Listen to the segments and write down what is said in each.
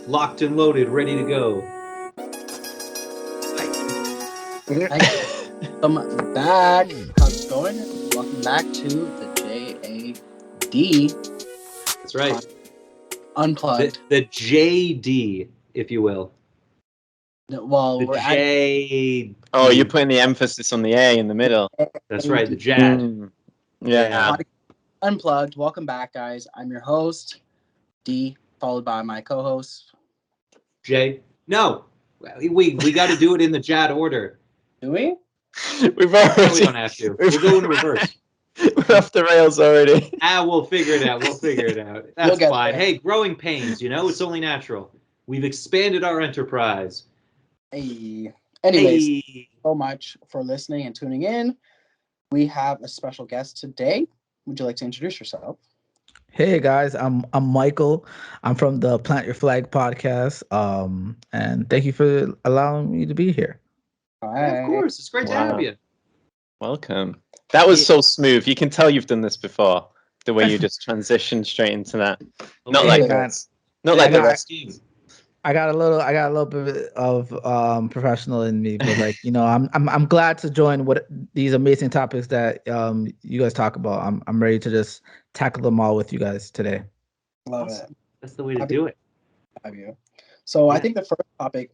locked and loaded, ready to go. Welcome back. How's it going? Welcome back to the JAD That's right. Unplugged. The JD, if you will. Well, The we're at J. Oh, you're putting the emphasis on the A in the middle. That's right, the JAD. Yeah. Unplugged. Welcome back, guys. I'm your host, D, followed by my co-host. J. No, we got to do it in the JAD order. Do we? We've No, already. we don't have to. We'll go in reverse. We're off the rails already. We'll figure it out. That's fine. Hey, growing pains, it's only natural. We've expanded our enterprise. Hey. Anyways, so much for listening and tuning in. We have a special guest today. Would you like to introduce yourself? Hey guys, I'm Michael. I'm from the Plant Your Flag podcast. And thank you for allowing me to be here. Yeah, of course, it's great to have you. Welcome. That was so smooth. You can tell you've done this before. The way you just transitioned straight into that. Not like that. Not like the rest. I got a little bit of professional in me, but I'm glad to join what these amazing topics that you guys talk about. I'm ready to just tackle them all with you guys today. Love it. That's the way to do it. Have you? So I think the first topic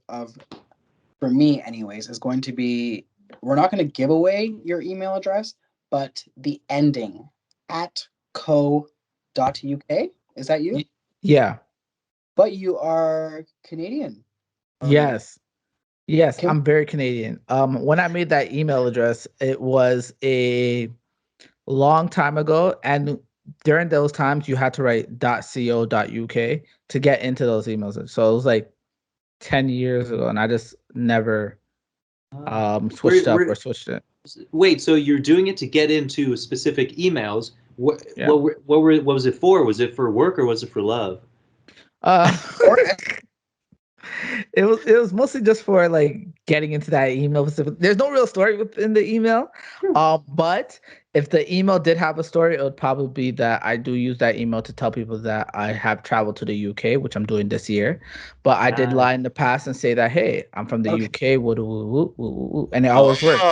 for me anyways, is going to be, we're not going to give away your email address, but the ending @co.uk. Is that you? Yeah. But you are Canadian. Yes. I'm very Canadian. When I made that email address, it was a long time ago, and during those times you had to write .co.uk to get into those emails. So it was like 10 years ago, and I just never switched it. Wait, so you're doing it to get into specific emails? What was it for? Was it for work or was it for love? It was mostly just for like getting into that email. There's no real story within the email, but if the email did have a story, it would probably be that I do use that email to tell people that I have traveled to the UK, which I'm doing this year. But I did lie in the past and say that, hey, I'm from the UK, and it always works.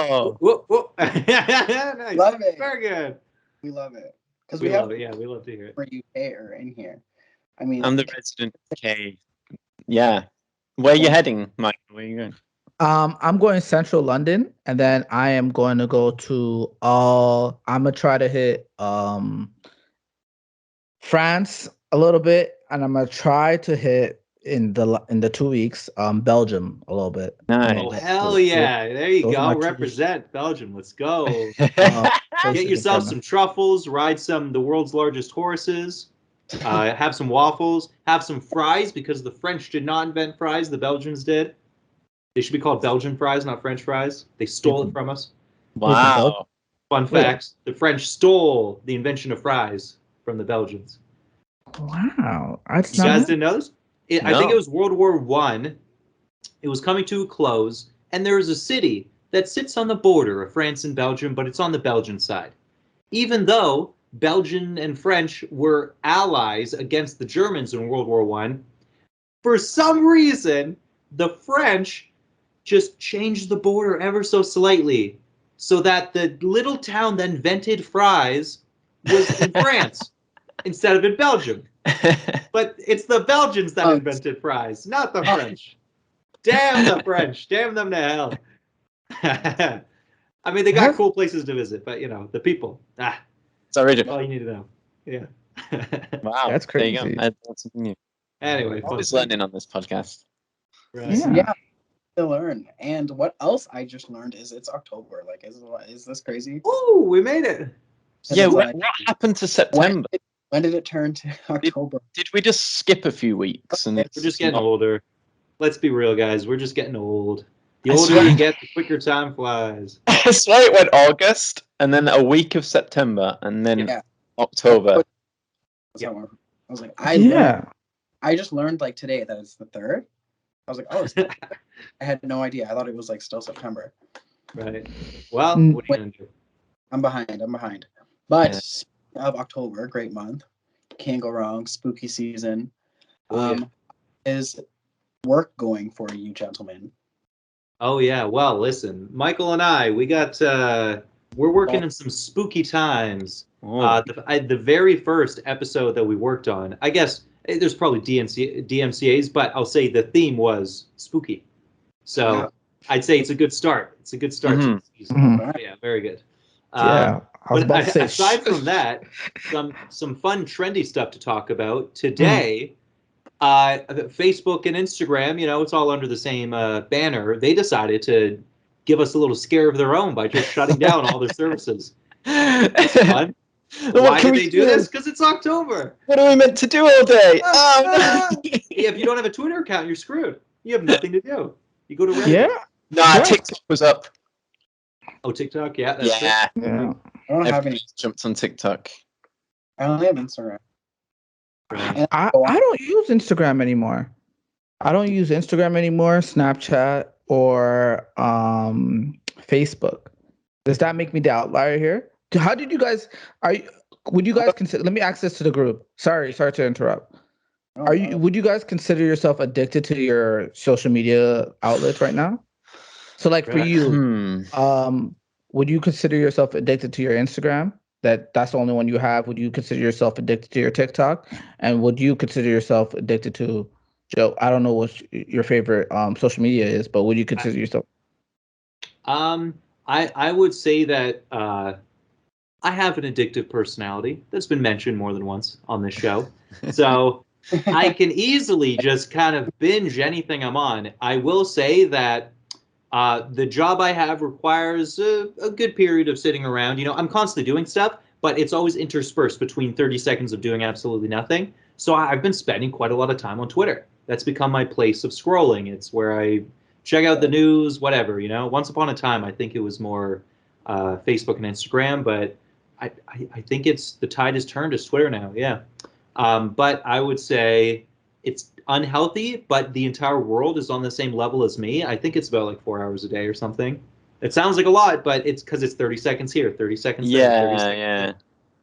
Nice. Love it. Very good. We love it because we love it. Yeah, we love to hear it. For UK or in here. I mean, I'm the resident UK. Yeah. Where are you heading, Mike? Where are you going? I'm going central London, and then I am going to go to I'm gonna try to hit France a little bit, and I'm gonna try to hit in the 2 weeks Belgium a little bit. Nice. Oh hell yeah! There you go. Represent Belgium. Let's go. Get yourself some truffles. Ride the world's largest horses. Have some waffles, have some fries, because the French did not invent fries, the Belgians did. They should be called Belgian fries, not French fries. They stole it from us. Wow. Fun facts. The French stole the invention of fries from the Belgians. Wow. You guys didn't know this? No. I think it was World War I. It was coming to a close, and there is a city that sits on the border of France and Belgium, but it's on the Belgian side. Even though Belgian and French were allies against the Germans in World War I, for some reason, the French just changed the border ever so slightly so that the little town that invented fries was in France instead of in Belgium. But it's the Belgians that invented fries, not the French. Damn the French. Damn them to hell. I mean, they got cool places to visit, but, the people. It's original. All you need to know. Yeah. Wow. That's crazy. There you go. That's something new. Anyway, always learning on this podcast. Right. Yeah. To learn. And what else I just learned is it's October. Like, is this crazy? Oh, we made it. Yeah. What happened to September? When did it turn to October? Did we just skip a few weeks? And we're just getting older. Let's be real, guys. We're just getting old. The older you get, the quicker time flies. I swear it went August, and then a week of September, and then October. I was like, I just learned like today that it's the 3rd. I was like, oh, I had no idea. I thought it was like still September. Right. Well, what are you gonna do? I'm behind. But speaking of October, great month. Can't go wrong. Spooky season. is work going for you gentlemen? Oh yeah, well listen, Michael and I, we're working in some spooky times. The very first episode that we worked on, I guess there's probably DMCA's, but I'll say the theme was spooky. So I'd say it's a good start. It's a good start to the season. Mm-hmm. Yeah, very good. Yeah, I was about to say. Aside from that, some fun, trendy stuff to talk about today. Facebook and Instagram, it's all under the same banner. They decided to give us a little scare of their own by just shutting down all their services. That's fun. Why did they do this? Because it's October. What are we meant to do all day? Yeah, if you don't have a Twitter account, you're screwed. You have nothing to do. You go to Reddit. Yeah. Nah, TikTok was up. Oh, TikTok, yeah. That's yeah. I don't have any. Jumped on TikTok. I only have Instagram. I don't use Instagram anymore. I don't use Instagram anymore, Snapchat, or Facebook. Does that make me the outlier here? How did you guys would you guys consider, let me ask this to the group. Sorry to interrupt. Would you guys consider yourself addicted to your social media outlets right now? So like for you, would you consider yourself addicted to your Instagram? That's the only one you have? Would you consider yourself addicted to your TikTok? And would you consider yourself addicted to, Joe, I don't know what your favorite social media is, but would you consider yourself? I would say that I have an addictive personality that's been mentioned more than once on this show. So I can easily just kind of binge anything I'm on. I will say that the job I have requires a good period of sitting around. I'm constantly doing stuff, but it's always interspersed between 30 seconds of doing absolutely nothing. So I've been spending quite a lot of time on Twitter. That's become my place of scrolling. It's where I check out the news, whatever. Once upon a time, I think it was more Facebook and Instagram, but I think the tide has turned to Twitter now. Yeah. But I would say it's unhealthy, but the entire world is on the same level as me. I think it's about like 4 hours a day or something. It sounds like a lot, but it's because it's 30 seconds here, 30 seconds there, 30 seconds there. And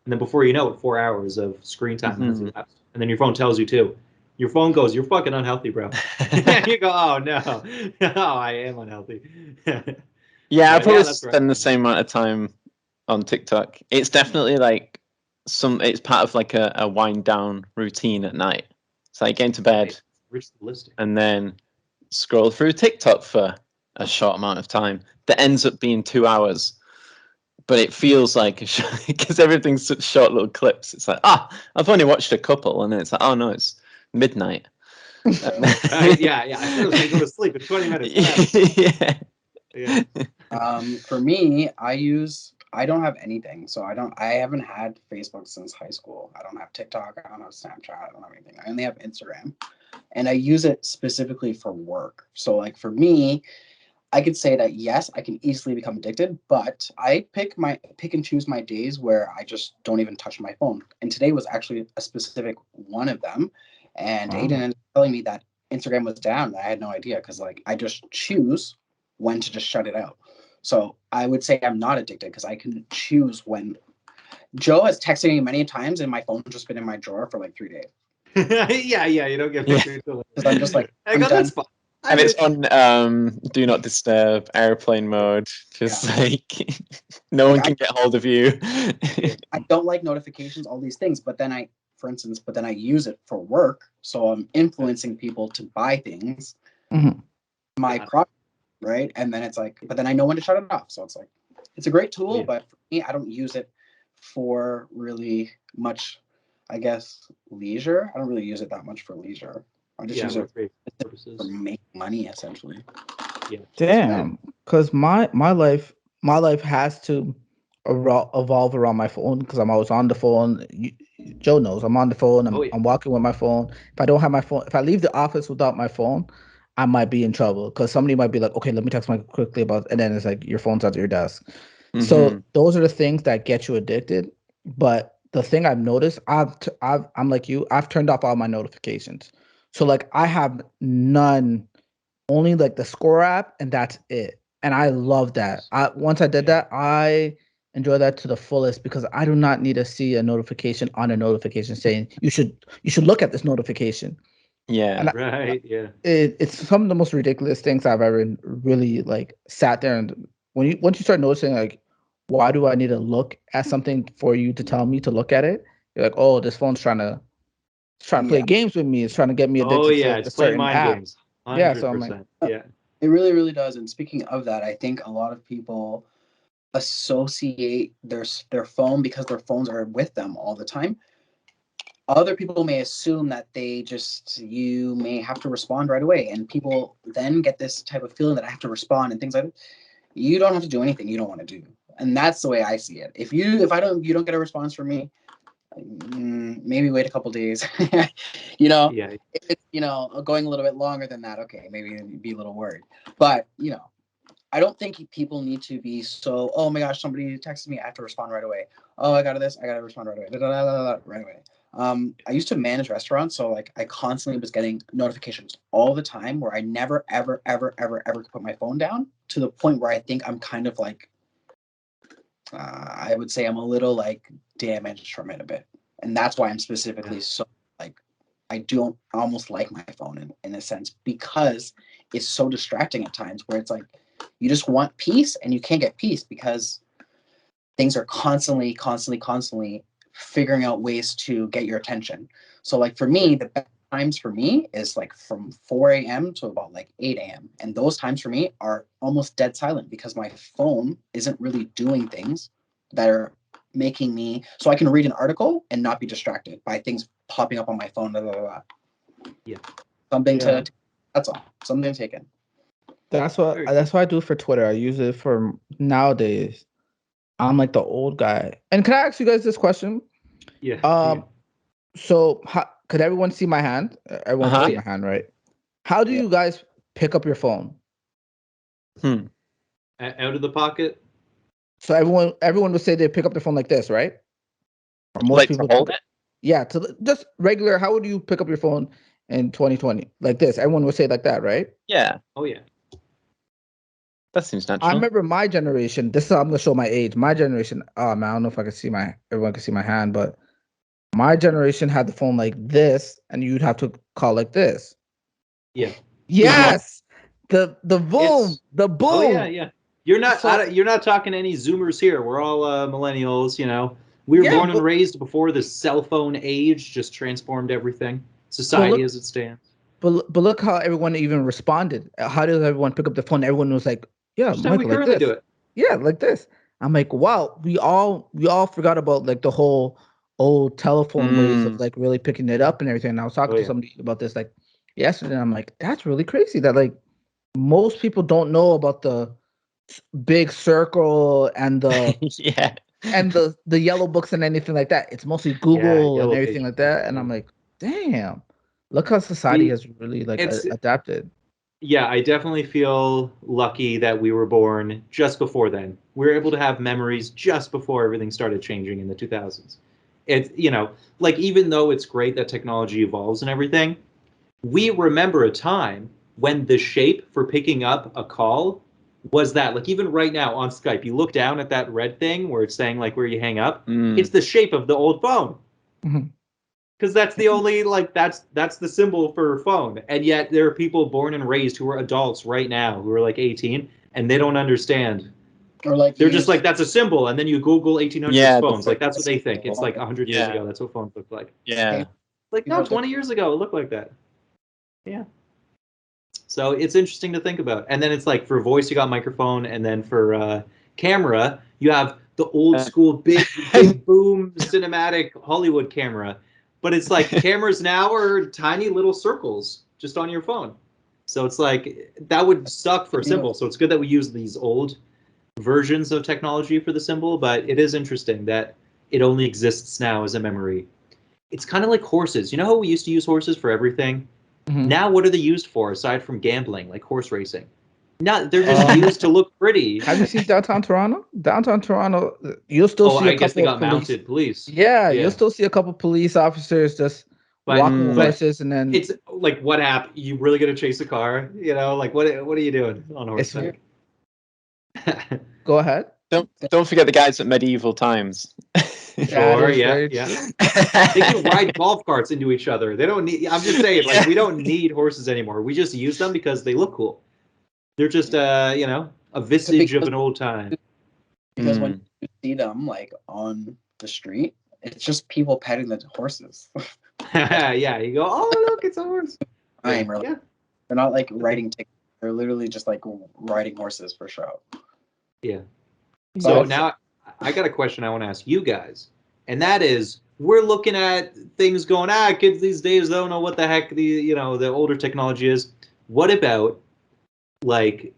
then before you know it, 4 hours of screen time has elapsed. And then your phone tells you too. Your phone goes, "You're fucking unhealthy, bro." And you go, "Oh no, I am unhealthy." Yeah, I probably spend the same amount of time on TikTok. It's definitely like it's part of like a wind down routine at night. So I get into bed and then scroll through TikTok for a short amount of time that ends up being 2 hours. But it feels like because everything's such short little clips. It's like, I've only watched a couple, and then it's like, oh no, it's midnight. Yeah. I thought I was gonna go to sleep in 20 minutes. Yeah. For me, I don't have anything. So I haven't had Facebook since high school. I don't have TikTok. I don't have Snapchat. I don't have anything. I only have Instagram. And I use it specifically for work. So like for me, I could say that yes, I can easily become addicted, but I pick and choose my days where I just don't even touch my phone. And today was actually a specific one of them. And Aidan ended up telling me that Instagram was down. I had no idea because like I just choose when to just shut it out. So I would say I'm not addicted because I can choose when. Joe has texted me many times and my phone's just been in my drawer for like 3 days. yeah, you don't get pictures. Because I'm just like, that's fine. And it's on do not disturb, airplane mode. Just like no one can get hold of you. I don't like notifications, all these things, but then I use it for work. So I'm influencing people to buy things. My product, right? And then it's like, but then I know when to shut it off. So it's like, it's a great tool, but for me, I don't use it for really much, I guess, leisure. I don't really use it that much for leisure. I just use it for making money, essentially. Yeah. Damn, because my life has to evolve around my phone because I'm always on the phone. Joe knows I'm on the phone. I'm walking with my phone. If I don't have my phone, if I leave the office without my phone, I might be in trouble because somebody might be like, "Okay, let me text Mike quickly about," and then it's like your phone's at your desk. So those are the things that get you addicted. But the thing I've noticed, I'm like you. I've turned off all my notifications. So like I have none, only like the Score app, and that's it. And I love that. Once I did that, I enjoy that to the fullest because I do not need to see a notification on a notification saying you should look at this notification. Yeah. Right. Yeah. It's some of the most ridiculous things I've ever really like sat there and once you start noticing like, why do I need to look at something for you to tell me to look at it? You're like, oh, this phone's trying to play games with me. It's trying to get me Oh addicted yeah, to it's a playing certain mind app. games. Yeah, so I'm like, 100%. Yeah. It really, really does. And speaking of that, I think a lot of people associate their phone because their phones are with them all the time. Other people may assume that you may have to respond right away, and people then get this type of feeling that I have to respond and things like that. You don't have to do anything you don't want to do, and that's the way I see it. If you don't get a response from me, maybe wait a couple days. Yeah. If it's going a little bit longer than that, okay, maybe be a little worried. But I don't think people need to be so, oh my gosh, somebody texted me, I have to respond right away. Oh, I got to respond right away. Right away. I used to manage restaurants, so like I constantly was getting notifications all the time where I never, ever, ever, ever, ever could put my phone down, to the point where I think I'm kind of like, I would say I'm a little like damaged from it a bit. And that's why I'm specifically so like, I don't almost like my phone in a sense, because it's so distracting at times where it's like, you just want peace and you can't get peace because things are constantly figuring out ways to get your attention. So like for me, the best times for me is like from 4 a.m. to about like 8 a.m. And those times for me are almost dead silent because my phone isn't really doing things that are making me, so I can read an article and not be distracted by things popping up on my phone. Blah, blah, blah. Yeah. That's all. Something taken. That's what I do for Twitter. I use it for nowadays. I'm like the old guy. And can I ask you guys this question? Yeah. So could everyone see my hand? Everyone can see my hand, right? How do you guys pick up your phone? Out of the pocket. So everyone would say they pick up their phone like this, right? Or most people hold it. Yeah, to just regular. How would you pick up your phone in 2020? Like this. Everyone would say like that, right? Yeah. Oh yeah. That seems natural. I remember my generation. This is I'm gonna show my age. My generation. Oh man, I don't know if I can see everyone can see my hand, but my generation had the phone like this, and you'd have to call like this. Yeah. Yes. The boom. The boom. Oh yeah. You're not talking to any Zoomers here. We're all millennials. We were born and raised before the cell phone age just transformed everything. Society as it stands. But look how everyone even responded. How did everyone pick up the phone? Everyone was like, "Yeah, just Michael, how we currently do it." Yeah, like this. I'm like, wow. We all forgot about like the whole old telephone ways of like really picking it up and everything. And I was talking to somebody about this like yesterday. And I'm like, that's really crazy that like most people don't know about the big circle and the and the yellow books and anything like that. It's mostly Google and everything like that. And I'm like, damn, look how society has really like adapted. Yeah, I definitely feel lucky that we were born just before then. We were able to have memories just before everything started changing in the 2000s. It's, like even though it's great that technology evolves and everything, we remember a time when the shape for picking up a call was that. Like even right now on Skype, you look down at that red thing where it's saying like where you hang up. It's the shape of the old phone. Because that's the only that's the symbol for phone. And yet there are people born and raised who are adults right now who are like 18 and they don't understand. Or like they're just like, that's a symbol, and then you Google 1800s phones. Like that's what they think. It's like 100 years ago. That's what phones looked like. Yeah. Like no, 20 years ago it looked like that. Yeah. So it's interesting to think about. And then it's like for voice you got microphone, and then for camera you have the old school big boom cinematic Hollywood camera. But it's like cameras now are tiny little circles just on your phone. So it's like that would suck for a symbol. So it's good that we use these old versions of technology for the symbol, but it is interesting that it only exists now as a memory. It's kind of like horses. You know how we used to use horses for everything? Now what are they used for aside from gambling, like horse racing? No, they're just used to look pretty. Have you seen downtown Toronto? Downtown Toronto, you'll still see a couple guess they got of police. Mounted police. Yeah, you'll still see a couple police officers just walking horses, and then it's like, what happened? You really gonna chase a car? Like what are you doing on horseback? Go ahead. Don't forget the guys at medieval times. Sure, yeah. They can ride golf carts into each other. They don't need. I'm just saying, like, we don't need horses anymore. We just use them because they look cool. They're just, a vestige of an old time. Because when you see them like on the street, it's just people petting the horses. Yeah, you go, oh look, it's a horse. They're not like riding tickets. They're literally just like riding horses for show. Yeah. So now I got a question I want to ask you guys, and that is, we're looking at things going, kids these days don't know what the heck the older technology is. What about, like,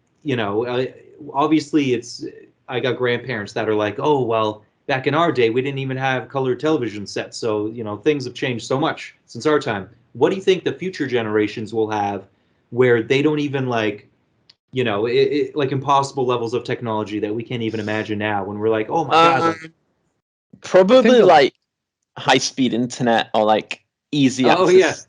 obviously I got grandparents that are like, oh well, back in our day we didn't even have color television sets, so things have changed so much since our time. What do you think the future generations will have, where they don't even like impossible levels of technology that we can't even imagine now, when we're like, oh my god. Probably like high-speed internet, or like easy access.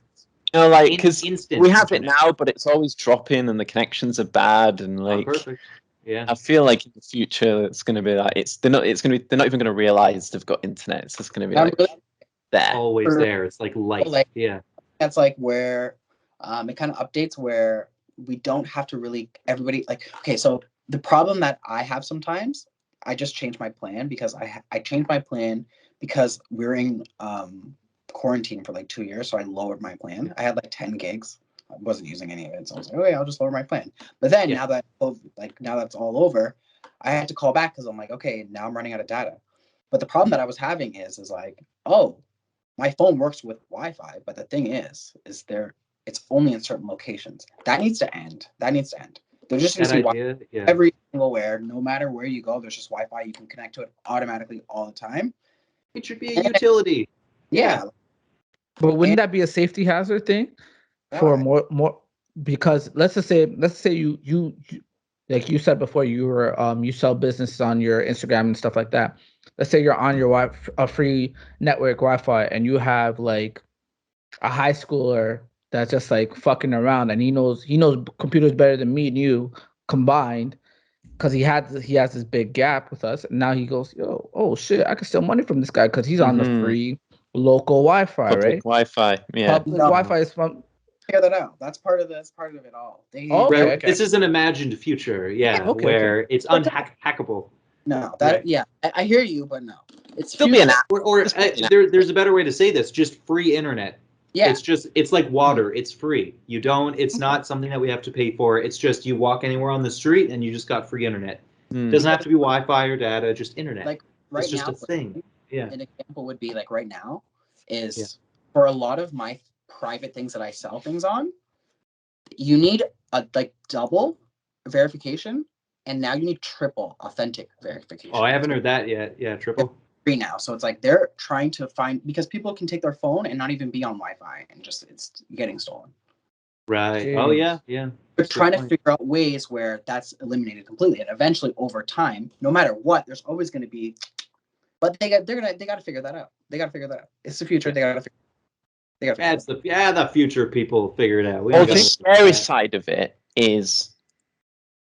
Because we have it now, but it's always dropping and the connections are bad, and like, perfect. Yeah. I feel like in the future it's going to be like, they're not even going to realize they've got internet. It's just going to be like there. Always there. It's like light. Yeah. That's like where it kind of updates where we don't have to really everybody like, okay, so the problem that I have sometimes, I just changed my plan because I changed my plan because we're in quarantine for like 2 years, so I lowered my plan. I had like 10 gigs. I wasn't using any of it, so I was like, okay, I'll just lower my plan. But then now that it's all over, I had to call back because I'm like, okay, now I'm running out of data. But the problem that I was having is like, oh, my phone works with Wi-Fi, but the thing is it's only in certain locations. That needs to end. There's just going to be Wi-Fi every single where, no matter where you go, there's just Wi-Fi. You can connect to it automatically all the time. It should be a utility. Yeah. But wouldn't that be a safety hazard thing? For more, because let's say you like you said before, you were you sell business on your Instagram and stuff like that. Let's say you're on your a free network Wi-Fi, and you have like a high schooler that's just like fucking around, and he knows computers better than me and you combined, because he has this big gap with us, and now he goes, oh shit, I can steal money from this guy because he's on the free local Wi-Fi, public right? Wi-Fi, yeah. Public Wi-Fi is fun. Figure that out. That's part of it all. Okay. This is an imagined future, where it's unhackable. No, I hear you, but no, it's still be an app. Or there's a better way to say this: just free internet. Yeah, it's like water. It's free. It's not something that we have to pay for. It's just you walk anywhere on the street and you just got free internet. Doesn't have to be Wi-Fi or data, just internet. Like right it's just now, a thing. Yeah. An example would be like right now is for a lot of my private things that I sell things on, you need a double verification, and now you need triple authentic verification. Oh, I haven't heard that yet. Yeah, triple. Free now, so it's like they're trying to find, because people can take their phone and not even be on Wi-Fi, and just it's getting stolen. Right. Jeez. Oh yeah. They're trying to figure out ways where that's eliminated completely, and eventually over time, no matter what, there's always going to be. But they got to figure that out. It's the future. They got to figure. The future. People figure it out. The scary side of it is,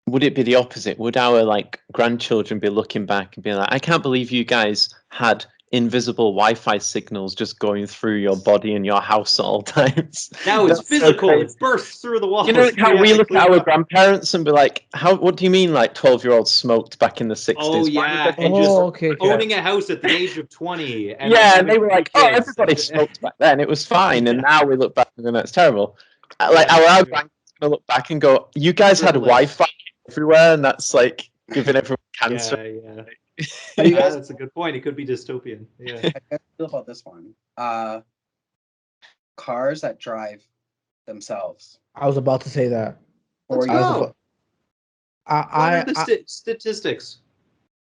would it be the opposite? Would our grandchildren be looking back and being like, I can't believe you guys had invisible Wi-Fi signals just going through your body and your house at all times? Now it's physical. It bursts through the walls. You know how we look at our grandparents and be like, what do you mean 12-year-olds smoked back in the 60s? Oh, yeah. And just owning a house at the age of 20. And and they were like, everybody smoked back then. It was fine. And now we look back and go, it's terrible. Our grandparents going to look back and go, you guys had Wi-Fi everywhere, and that's giving everyone cancer. That's a good point. It could be dystopian. Yeah. How do you feel about this one? Cars that drive themselves. I was about to say that. Let's go. What are the statistics?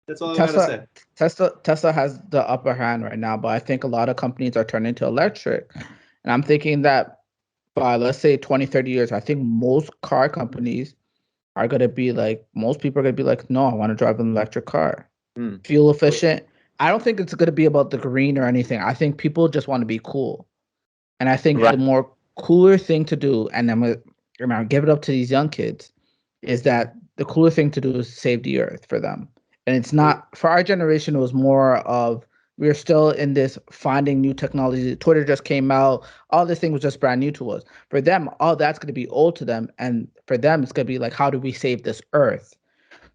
That's all I gotta say. Tesla has the upper hand right now, but I think a lot of companies are turning to electric, and I'm thinking that by, let's say, 20, 30 years, I think most car companies are going to be most people are going to be like, no, I want to drive an electric car. Fuel efficient. I don't think it's going to be about the green or anything. I think people just want to be cool. And I think the more cooler thing to do, and I'm going to give it up to these young kids, is that the cooler thing to do is save the earth for them. And it's not for our generation. It was more of we're still in this finding new technology. Twitter just came out. All this thing was just brand new to us. For them, all that's going to be old to them, and for them, it's going to be like, how do we save this Earth?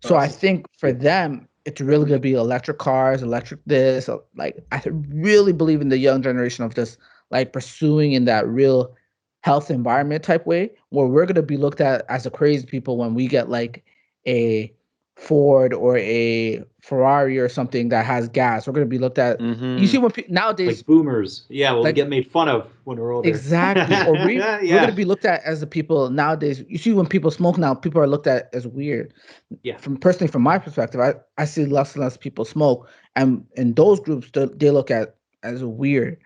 So I think for them, it's really going to be electric cars, electric this. Like I really believe in the young generation of just like pursuing in that real health environment type way, where we're going to be looked at as the crazy people when we get like a Ford or a Ferrari or something that has gas. We're going to be looked at. You see when nowadays like boomers, we'll like, get made fun of when we're older. Exactly. Or we're going to be looked at as the people nowadays. You see when people smoke now, people are looked at as weird. Yeah. From my perspective, I see less and less people smoke, and in those groups they look at as weird.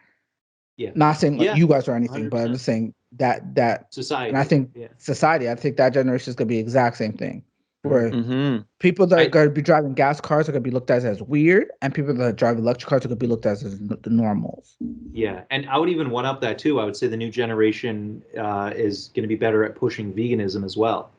Yeah. Not saying like you guys or anything, 100%. but I'm just saying that society. And I think society, I think that generation is going to be the exact same thing. Where people that are going to be driving gas cars are going to be looked at as weird, and people that drive electric cars are going to be looked at as the normals. Yeah, and I would even one up that too. I would say the new generation is going to be better at pushing veganism as well,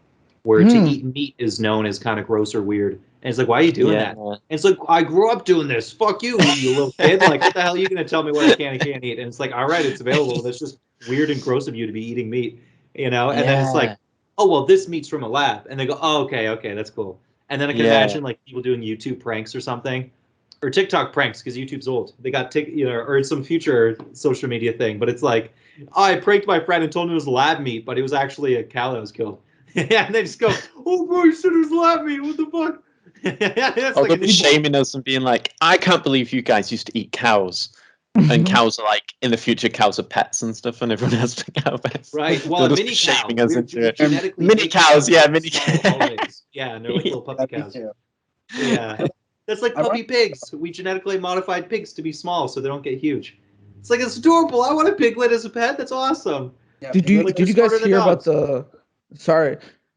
where to eat meat is known as kind of gross or weird. And it's like, why are you doing that? And it's like, I grew up doing this. Fuck you, you little kid. Like, what the hell are you going to tell me what I can and can't eat? And it's like, all right, it's available. That's just weird and gross of you to be eating meat, And then it's like, oh, well, this meat's from a lab. And they go, oh, okay, that's cool. And then I can imagine like people doing YouTube pranks or something, or TikTok pranks, because YouTube's old. They got or some future social media thing. But it's like, oh, I pranked my friend and told him it was lab meat, but it was actually a cow that was killed. And they just go, oh, bro, you said it was lab meat. What the fuck? They'll be shaming us and being like, I can't believe you guys used to eat cows. And cows are like, in the future, cows are pets and stuff, and everyone has to cow pets. Right. Well, mini cows. Shaming us into it. Mini cows, mini cows. Yeah, and they're like little puppy cows. Yeah. That's like puppy pigs. We genetically modified pigs to be small so they don't get huge. It's like, it's adorable. I want a piglet as a pet. That's awesome. Yeah, did you guys hear about the... Sorry.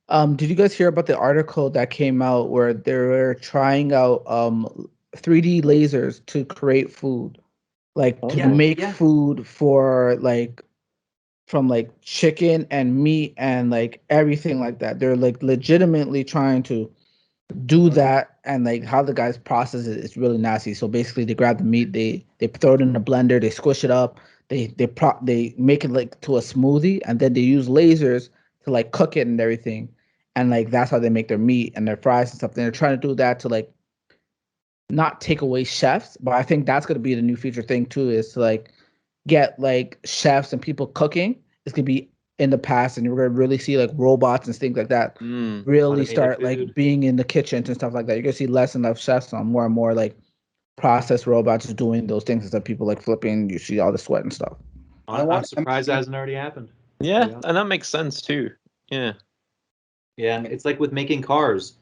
Did you guys hear about the article that came out where they were trying out 3D lasers to create food? Like to make food for like from like chicken and meat and like everything like that. They're like legitimately trying to do that, and like how the guys process it is really nasty. So basically they grab the meat, they throw it in a blender, they squish it up, they make it like to a smoothie, and then they use lasers to like cook it and everything. And like that's how they make their meat and their fries and stuff. And they're trying to do that to like not take away chefs, but I think that's gonna be the new future thing too, is to like get like chefs and people cooking. It's gonna be in the past, and you're gonna really see like robots and things like that really start like being in the kitchens and stuff like that. You're gonna see less and less chefs on more and more like process robots doing those things instead of people like flipping. You see all the sweat and stuff. I'm surprised that hasn't already happened. Yeah, and that makes sense too. Yeah, it's like with making cars.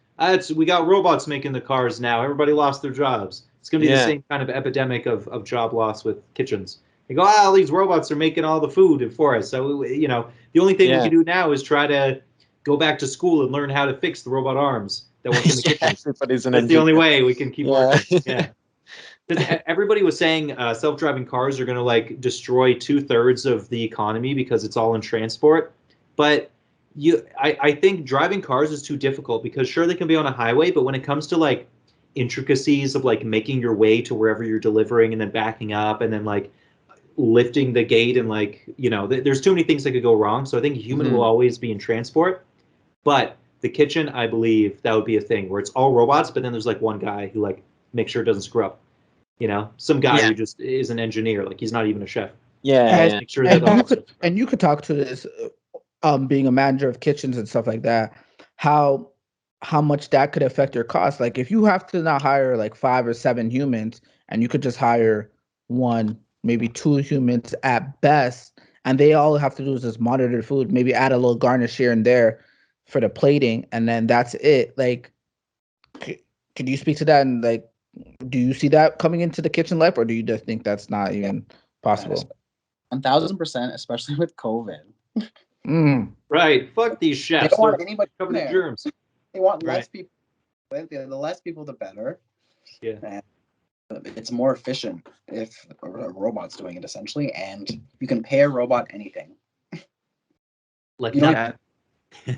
We got robots making the cars now. Everybody lost their jobs. It's going to be the same kind of epidemic of job loss with kitchens. They go, all these robots are making all the food for us. So, the only thing we can do now is try to go back to school and learn how to fix the robot arms that work in the kitchen. That's the only way we can keep working. Yeah. Everybody was saying self-driving cars are going to like destroy 2/3 of the economy because it's all in transport. But I think driving cars is too difficult, because sure, they can be on a highway, but when it comes to like intricacies of like making your way to wherever you're delivering and then backing up and then like lifting the gate and like, there's too many things that could go wrong. So I think a human will always be in transport. But the kitchen, I believe that would be a thing where it's all robots, but then there's like one guy who like makes sure it doesn't screw up. Some guy who just is an engineer, like he's not even a chef. Make sure and you could talk to this being a manager of kitchens and stuff like that, how much that could affect your cost. Like if you have to now hire like 5 or 7 humans, and you could just hire 1, maybe 2 humans at best, and they all have to do is just monitor the food, maybe add a little garnish here and there for the plating, and then that's it. Like, could you speak to that? And like, do you see that coming into the kitchen life, or do you just think that's not even possible? 1000%, especially with COVID. Right. Fuck these chefs. They don't want anybody covered in germs. They want less people. The less people, the better. Yeah. And it's more efficient if a robot's doing it, essentially, and you can pay a robot anything. Like that.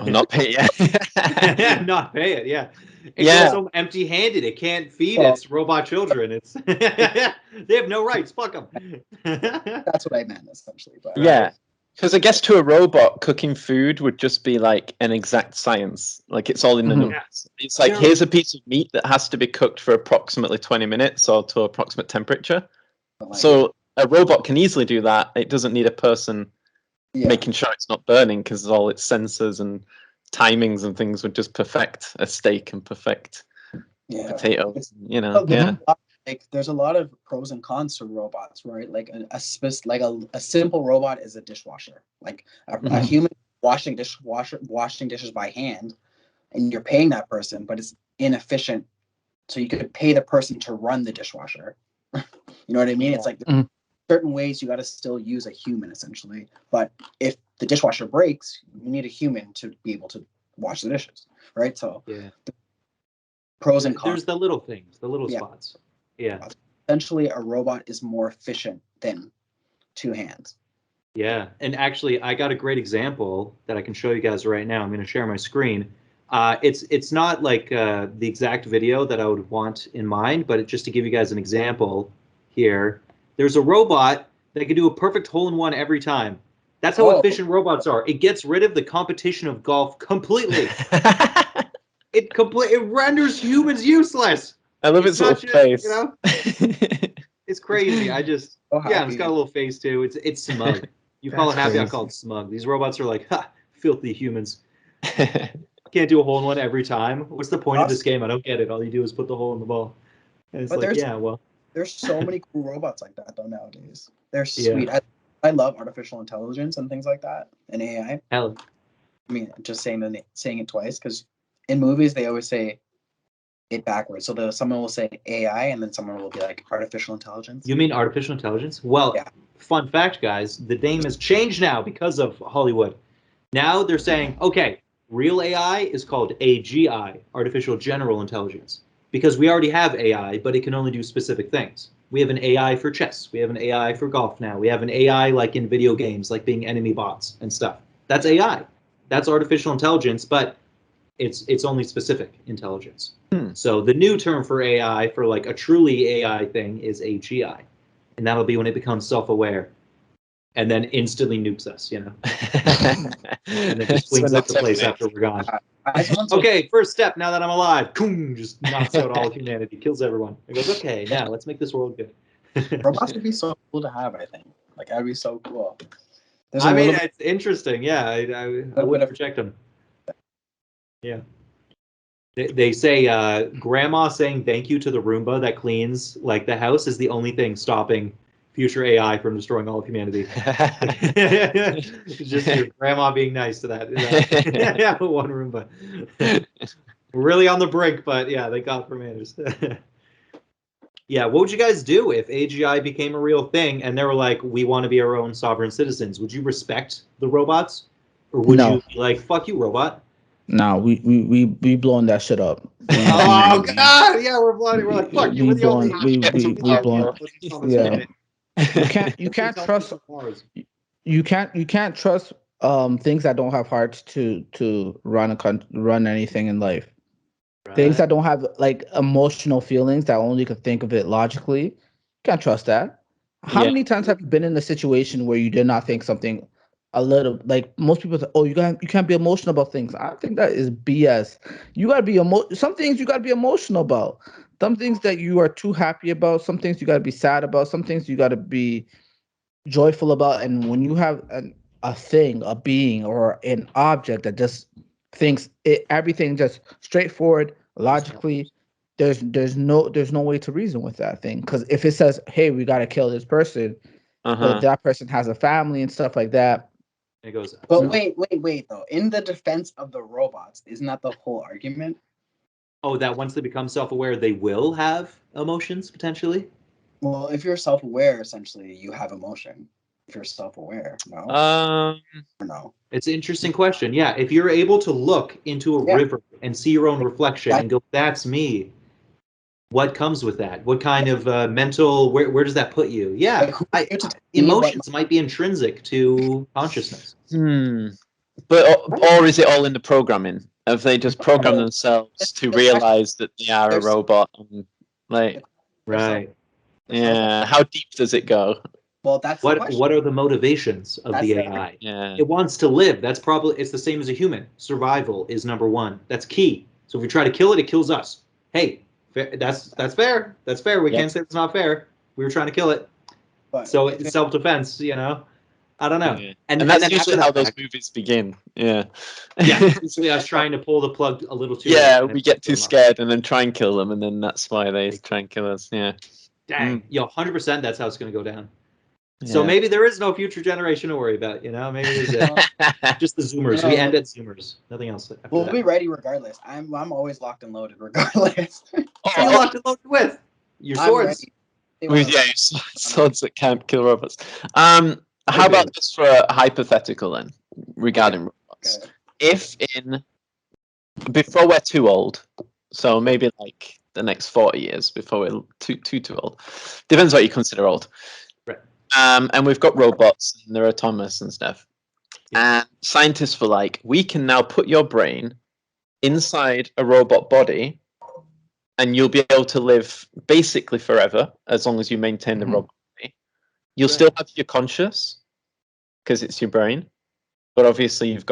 Not pay it. Not pay it. Yeah. It goes home empty-handed. It can't feed its robot children. It's they have no rights. Fuck them. That's what I meant, essentially. But, yeah, because I guess to a robot, cooking food would just be like an exact science. Like it's all in the numbers. It's like, here's a piece of meat that has to be cooked for approximately 20 minutes or to approximate temperature. So a robot can easily do that. It doesn't need a person making sure it's not burning, because all its sensors and timings and things would just perfect a steak and perfect potatoes. You know, like there's a lot of pros and cons to robots, right? Like a simple robot is a dishwasher. Like a human washing dishes by hand, and you're paying that person, but it's inefficient. So you could pay the person to run the dishwasher. You know what I mean? It's like certain ways you got to still use a human, essentially. But if the dishwasher breaks, you need a human to be able to wash the dishes, right? So the pros and cons. There's the little things, the little spots. Yeah. Essentially, a robot is more efficient than two hands. Yeah, and actually, I got a great example that I can show you guys right now. I'm going to share my screen. It's not like the exact video that I would want in mind, but just to give you guys an example here, there's a robot that can do a perfect hole-in-one every time. That's how efficient robots are. It gets rid of the competition of golf completely. It renders humans useless. I love its little face. You know? It's crazy. It's got a little face too. It's smug. You call it happy, I call it smug. These robots are like, filthy humans. Can't do a hole in one every time. What's the point of this game? I don't get it. All you do is put the hole in the ball. And it's there's so many cool robots like that though nowadays. They're sweet. I love artificial intelligence and things like that and AI. Hell. I mean, just saying it twice, because in movies they always say it backwards. So someone will say AI and then someone will be like artificial intelligence. You mean artificial intelligence? Well, fun fact, guys, the name has changed now because of Hollywood. Now they're saying, okay, real AI is called AGI, artificial general intelligence, because we already have AI, but it can only do specific things. We have an AI for chess. We have an AI for golf now. We have an AI like in video games, like being enemy bots and stuff. That's AI. That's artificial intelligence, but it's only specific intelligence. So the new term for AI, for like a truly AI thing, is AGI. And that'll be when it becomes self-aware and then instantly nukes us, you know? And then just cleans up the place after we're gone. Okay, first step, now that I'm alive, just knocks out all of humanity, kills everyone. It goes, okay, now let's make this world good. Robots would be so cool to have, I think. Like, that'd be so cool. It's interesting, yeah. I wouldn't reject them. Yeah. They say grandma saying thank you to the Roomba that cleans like the house is the only thing stopping future AI from destroying all of humanity. It's just your grandma being nice to that. Yeah, one Roomba. We're really on the brink, but yeah, thank God for manners. Yeah, what would you guys do if AGI became a real thing and they were like, we want to be our own sovereign citizens? Would you respect the robots? Or would you be like, fuck you, robot? No, we blowing that shit up. Oh God! Yeah, we're blowing. We're like, fuck you. We're the only. We blowing. Yeah. You can't trust. You can't trust things that don't have hearts to run anything in life. Right. Things that don't have like emotional feelings that only could think of it logically. You can't trust that. How many times have you been in a situation where you did not think something? A little, like most people say, oh, you can't be emotional about things. I think that is BS. You gotta be some things you gotta be emotional about. Some things that you are too happy about. Some things you gotta be sad about. Some things you gotta be joyful about. And when you have a thing, a being, or an object that just thinks everything just straightforward, logically, there's no way to reason with that thing. Because if it says, hey, we gotta kill this person, but that person has a family and stuff like that. It goes. But wait, though. In the defense of the robots, isn't that the whole argument? Oh, that once they become self-aware, they will have emotions, potentially? Well, if you're self-aware, essentially, you have emotion. If you're self-aware, no? No. It's an interesting question. Yeah, if you're able to look into a river and see your own reflection and go, that's me, what comes with that? What kind of mental, where does that put you? Yeah, emotions might be intrinsic to consciousness. But or is it all in the programming? Have they just programmed themselves to realize that they are a robot? And, like, right. Yeah. How deep does it go? Well, that's what are the motivations of the AI? It wants to live. It's the same as a human. Survival is number one. That's key. So if we try to kill it, it kills us. Hey, that's fair. That's fair. We can't say it's not fair. We were trying to kill it. But so it's self-defense, I don't know. Yeah. And that's usually how those movies begin. Yeah. Yeah. Usually I was trying to pull the plug a little too late. We get too scared and then try and kill them, and then that's why they try and kill us. Yeah. Dang. 100% that's how it's going to go down. Yeah. So maybe there is no future generation to worry about, Maybe there's just the Zoomers. We end at Zoomers. Nothing else. We'll be ready regardless. I'm always locked and loaded regardless. What are you locked and loaded with? Your swords. Swords that can't kill robots. How about this for a hypothetical then, regarding robots? Okay. If before we're too old, so maybe like the next 40 years before we're too old, depends what you consider old. Right. And we've got robots and they're autonomous and stuff. Yeah. And scientists were like, we can now put your brain inside a robot body, and you'll be able to live basically forever as long as you maintain the robot body. You'll still have your conscious because it's your brain, but obviously you're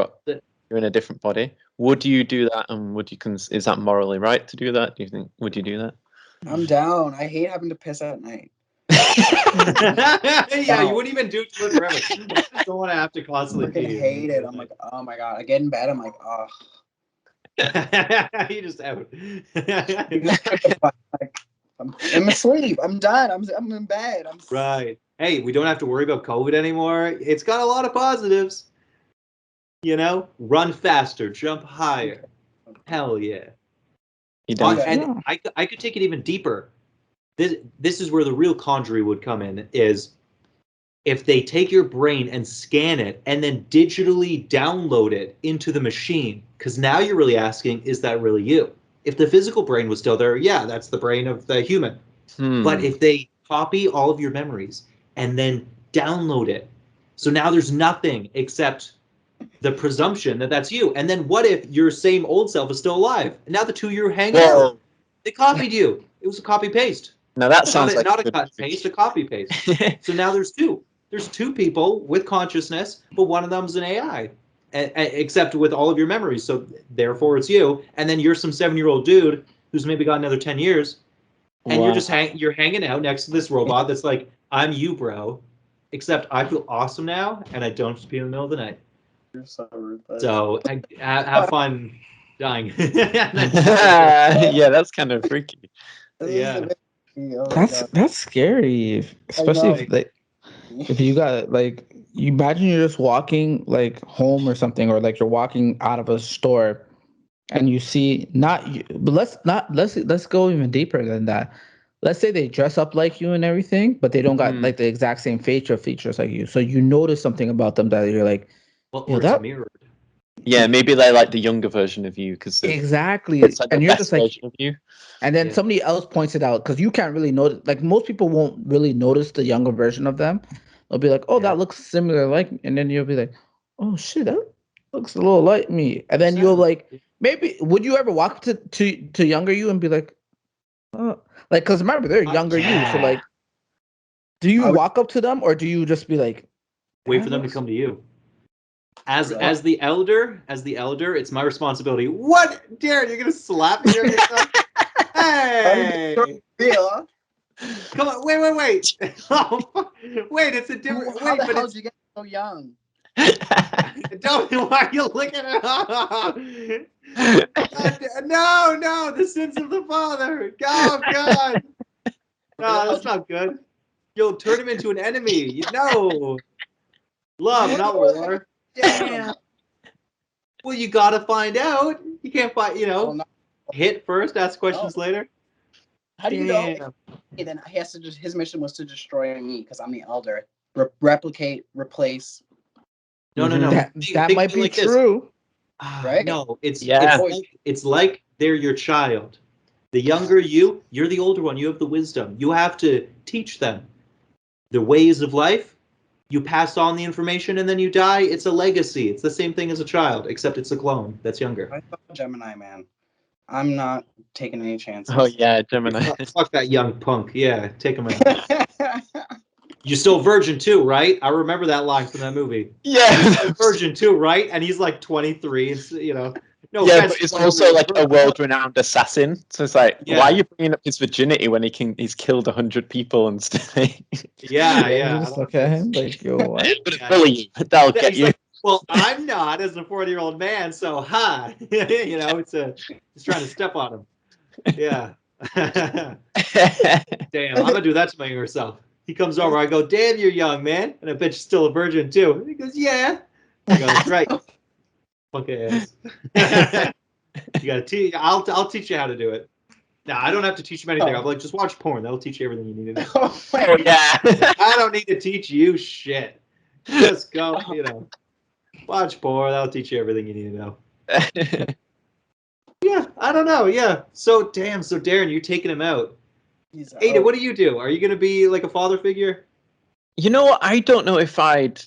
in a different body. Would you do that? And is that morally right to do that? Would you do that? I'm down. I hate having to piss at night. Yeah, you wouldn't even do it to live forever. I just don't want to have to constantly pee. I hate it. I'm like, oh my god. I get in bed. I'm like, oh. You just out. I'm asleep. I'm done. I'm in bed. Right. Hey, we don't have to worry about COVID anymore. It's got a lot of positives. Run faster, jump higher. Hell yeah. And I could take it even deeper. This is where the real conjury would come in, is if they take your brain and scan it and then digitally download it into the machine, because now you're really asking, is that really you? If the physical brain was still there, yeah, that's the brain of the human. But if they copy all of your memories and then download it, so now there's nothing except the presumption that that's you. And then what if your same old self is still alive? And now the two of you are hanging out. They copied you. It was a copy-paste. Now that sounds not a cut-paste, a copy-paste. So now there's two. There's two people with consciousness, but one of them's an AI, except with all of your memories. So therefore, it's you. And then you're some 7-year-old dude who's maybe got another 10 years, and you're just you're hanging out next to this robot that's like, "I'm you, bro," except I feel awesome now, and I don't have to pee in the middle of the night. You're so rude. So have fun dying. Yeah, that's kind of freaky. Yeah, that's scary, especially if you got you imagine you're just walking home or something, or you're walking out of a store and you see but let's go even deeper than that. Let's say they dress up like you and everything, but they don't got the exact same facial features like you. So you notice something about them that you're like, it's mirrored. Yeah, maybe they like the younger version of you because exactly, it's like and you're just like, of you. And then somebody else points it out, because you can't really notice. Most people won't really notice the younger version of them. They'll be like, "Oh, that looks similar like," and then you'll be like, "Oh shit, that looks a little like me." And then you'll maybe would you ever walk to younger you and be like, "Oh," because remember they're younger you, so do you walk up to them, or do you just be like, wait for them to come to you? As the elder, it's my responsibility. What, Derron? You're gonna slap me? Hey! Real? Come on! Wait! Oh, wait! It's a different. How the hell did you get so young? Don't. Why are you looking at? No! The sins of the father. Oh God! No, that's not good. You'll turn him into an enemy. No. Love, not war. Damn. Well, you gotta find out. You can't find. Hit first, ask questions later. How do you know? Then he has to his mission was to destroy me because I'm the elder. Replicate, replace. No. That might be true. Right? No, it's like they're your child. The younger you're the older one. You have the wisdom. You have to teach them the ways of life, you pass on the information and then you die. It's a legacy. It's the same thing as a child, except it's a clone that's younger. I thought Gemini, man. I'm not taking any chances. Oh yeah, Gemini. Fuck that young punk. Yeah, take him out. You're still a virgin too, right? I remember that line from that movie. Yeah, You're still a virgin too, right? And he's like 23. It's, you know, no yeah, offense, but he's also like a world-renowned assassin. So it's like, Yeah. why are you bringing up his virginity when he's killed 100 people and stuff? Yeah. You just look at him like, yo, what? But bully you. That'll get He's you. like, well, I'm not as a 40-year-old man, so you know, it's trying to step on him. Yeah. Damn, I'm gonna do that to my younger self. He comes over, I go, damn, you're young, man. And I bet you're still a virgin too. He goes, yeah. I go, that's right. Fuck ass. You gotta teach. I'll teach you how to do it. No, I don't have to teach him anything. I'm like, just watch porn. That'll teach you everything you need to know. Oh yeah. I don't need to teach you shit. Just go, you know, watch porn. That'll teach you everything you need to know. Yeah, I don't know. Yeah. So Derron, you're taking him out. Aidan, what do you do? Are you gonna be like a father figure? You know what? I don't know if I'd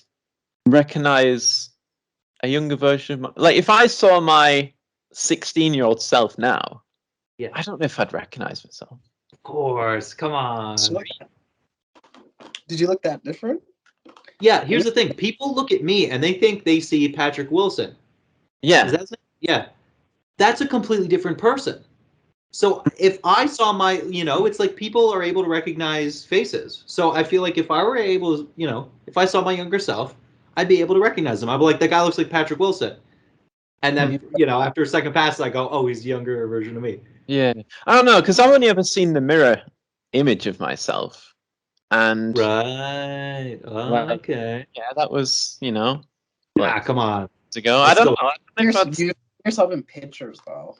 recognize a younger version of like if I saw my 16-year-old self now. Yeah. I don't know if I'd recognize myself. Of course. Come on. Did you look that different? Yeah. Here's the thing. People look at me and they think they see Patrick Wilson. Yeah. Is that his name? Yeah. That's a completely different person. So if I saw my, you know, it's like people are able to recognize faces. So I feel like if I were able to, you know, if I saw my younger self, I'd be able to recognize him. I'd be like, that guy looks like Patrick Wilson. And then, you know, after a second pass, I go, oh, he's the younger version of me. Yeah. I don't know, because I've only ever seen the mirror image of myself. And Right. Okay. Yeah, that was, you know. Come on. Ago. I don't know. I don't think You yourself in pictures though.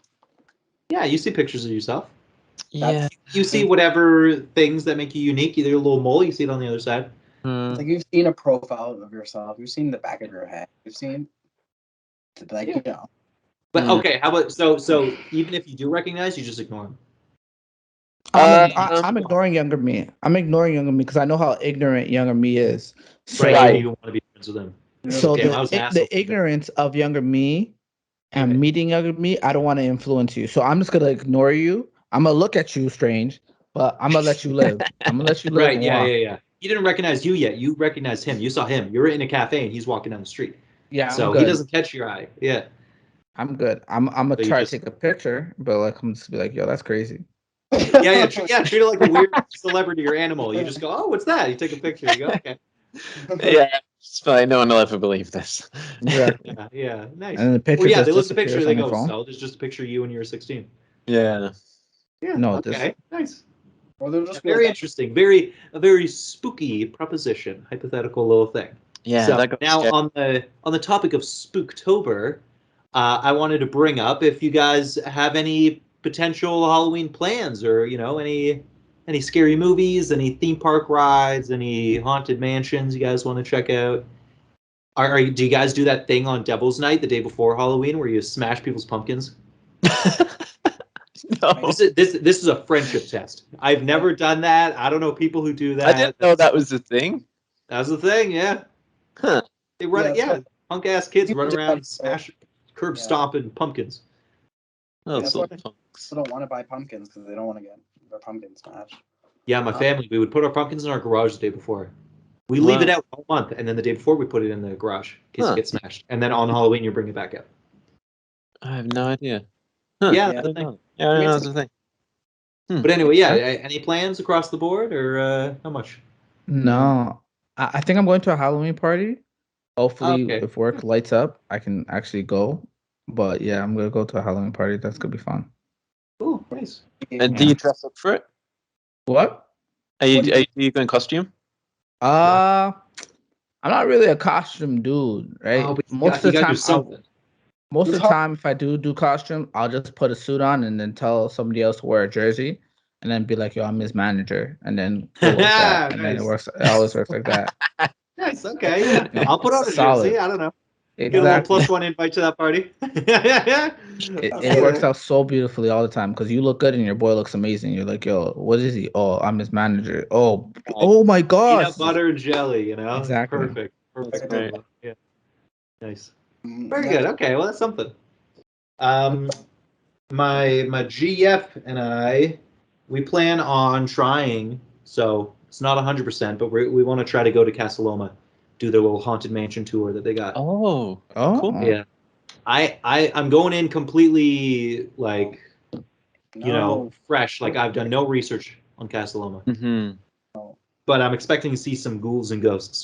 Yeah, you see pictures of yourself. Yeah. You see whatever things that make you unique. Either a little mole, you see it on the other side. Like you've seen a profile of yourself. You've seen the back of your head. You've seen, like, you know. But okay, how about so even if you do recognize, you just ignore them. I'm ignoring younger me. I'm ignoring younger me because I know how ignorant younger me is. So, right, you don't want to be friends with them. So the ignorance of younger me and meeting younger me, I don't want to influence you. So I'm just gonna ignore you. I'm gonna look at you strange, but I'm gonna let you live. I'm gonna let you live. Right? Yeah. He didn't recognize you yet. You recognized him. You saw him. You were in a cafe and he's walking down the street. Yeah. So he doesn't catch your eye. Yeah. I'm good. I'm gonna try to take a picture, but like I'm just be like, yo, that's crazy. Yeah. Treat it like a weird celebrity or animal. You just go, oh, what's that? You take a picture. You go, okay. Yeah, it's fine. No one will ever believe this. Exactly. Yeah, nice. And the picture. Well, yeah, they look at the picture. They go, so there's just a picture of you when you were 16. Yeah. Yeah. No. Okay. Nice. Or they'll just Very interesting. A very spooky proposition. Hypothetical little thing. Yeah. So now on the topic of Spooktober, I wanted to bring up if you guys have any potential Halloween plans, or you know any scary movies, any theme park rides, any haunted mansions you guys want to check out. Do you guys do that thing on Devil's Night the day before Halloween where you smash people's pumpkins? No. This is a friendship test. I've never done that. I don't know people who do that. I didn't know that was a thing. That was the thing, yeah. Huh. They run punk ass kids run around and smash curb stomping pumpkins. Oh, that's so why people don't want to buy pumpkins because they don't want to get their pumpkin smashed. Yeah, my family, we would put our pumpkins in our garage the day before. We leave it out all month, and then the day before we put it in the garage in case it gets smashed. And then on Halloween you bring it back out. I have no idea. Huh. Yeah, I that's don't the thing. know. Yeah, I don't know that's the thing. But anyway, yeah, any plans across the board, or how much? No, I think I'm going to a Halloween party. Hopefully, if work lights up, I can actually go. But yeah, I'm gonna go to a Halloween party. That's gonna be fun. Oh, nice. And do you dress up for it? What? Are you going in costume? I'm not really a costume dude, right? Oh, but most of the time, if I do costume, I'll just put a suit on and then tell somebody else to wear a jersey, and then be like, "Yo, I'm his manager," and then go with that. And then it always works like that. Nice. Okay. Yeah. I'll put on a jersey. I don't know. Get a little +1 invite to that party. It works out so beautifully all the time because you look good and your boy looks amazing. You're like, yo, what is he? Oh, I'm his manager. Oh my gosh. Peanut butter and jelly, you know? Exactly. Perfect. Right. Yeah. Nice. Very good. Okay, well, that's something. My GF and we plan on trying, so it's not 100%, but we want to try to go to Casaloma, do their little haunted mansion tour that they got. Oh, cool. Yeah. I'm going in completely like, fresh. Like I've done no research on Casaloma. Mm-hmm. But I'm expecting to see some ghouls and ghosts,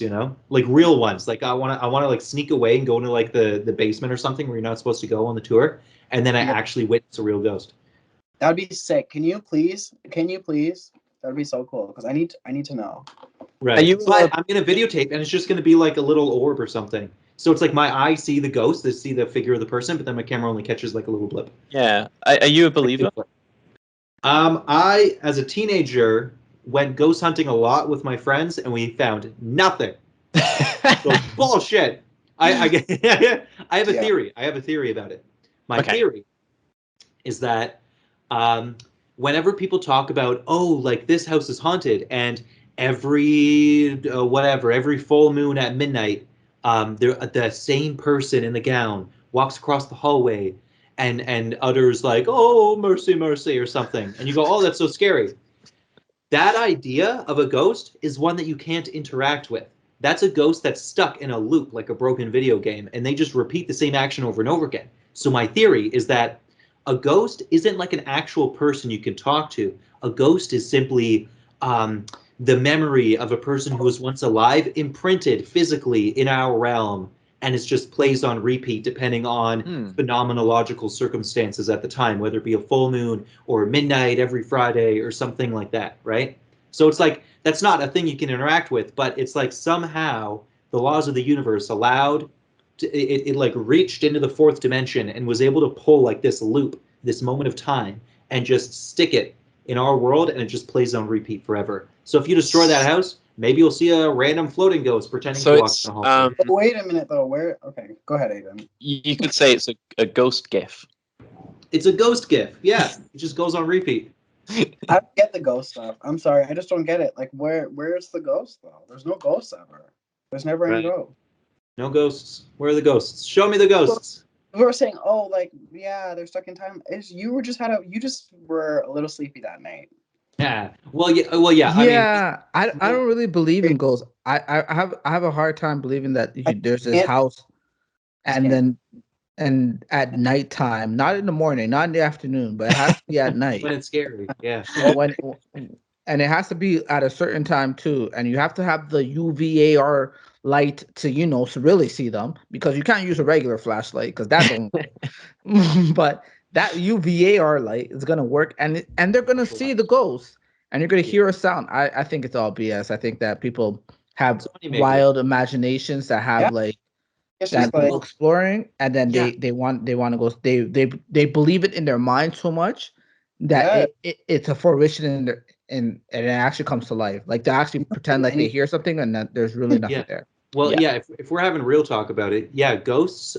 like real ones. Like I want to like sneak away and go into like the basement or something where you're not supposed to go on the tour, and then I actually witness a real ghost. That would be sick. Can you please? That would be so cool because I need to know. Right. I'm gonna videotape, and it's just gonna be like a little orb or something. So it's like my eye see the ghost, they see the figure of the person, but then my camera only catches like a little blip. Yeah. Are you a believer? I, as a teenager, went ghost hunting a lot with my friends, and we found nothing. So bullshit. I have a theory. I have a theory about it. My theory is that whenever people talk about, like this house is haunted, and every full moon at midnight, the same person in the gown walks across the hallway and utters like, "Oh, mercy, mercy," or something, and you go, "Oh, that's so scary." That idea of a ghost is one that you can't interact with. That's a ghost that's stuck in a loop like a broken video game, and they just repeat the same action over and over again. So my theory is that a ghost isn't like an actual person you can talk to. A ghost is simply the memory of a person who was once alive, imprinted physically in our realm, and it just plays on repeat depending on phenomenological circumstances at the time, whether it be a full moon or midnight every Friday or something like that, right? So it's like, that's not a thing you can interact with, but it's like somehow the laws of the universe allowed, it like reached into the fourth dimension and was able to pull like this loop, this moment of time, and just stick it in our world, and it just plays on repeat forever. So if you destroy that house, maybe you'll see a random floating ghost pretending to walk in the hall. Wait a minute, though. Okay, go ahead, Aidan. You could say it's a ghost GIF. It's a ghost GIF. Yeah, it just goes on repeat. I don't get the ghost stuff. I'm sorry, I just don't get it. Like, where's the ghost though? There's no ghosts ever. There's never any ghosts. No ghosts. Where are the ghosts? Show me the ghosts. We were saying, they're stuck in time. You just were a little sleepy that night. Yeah. Well, yeah. I don't really believe in ghosts. I have a hard time believing that there's this house, and at nighttime, not in the morning, not in the afternoon, but it has to be at night. When it's scary, yeah. And it has to be at a certain time too, and you have to have the UVAR light to to really see them, because you can't use a regular flashlight because that don't but that UVAR light is gonna work, and they're gonna see the ghosts, and you're gonna hear a sound. I think it's all BS. I think that people have wild imaginations that have that go exploring, and then they want to go. They believe it in their mind so much that it's a fruition and it actually comes to life. Like they actually pretend like they hear something, and that there's really nothing there. Well, if we're having real talk about it, ghosts.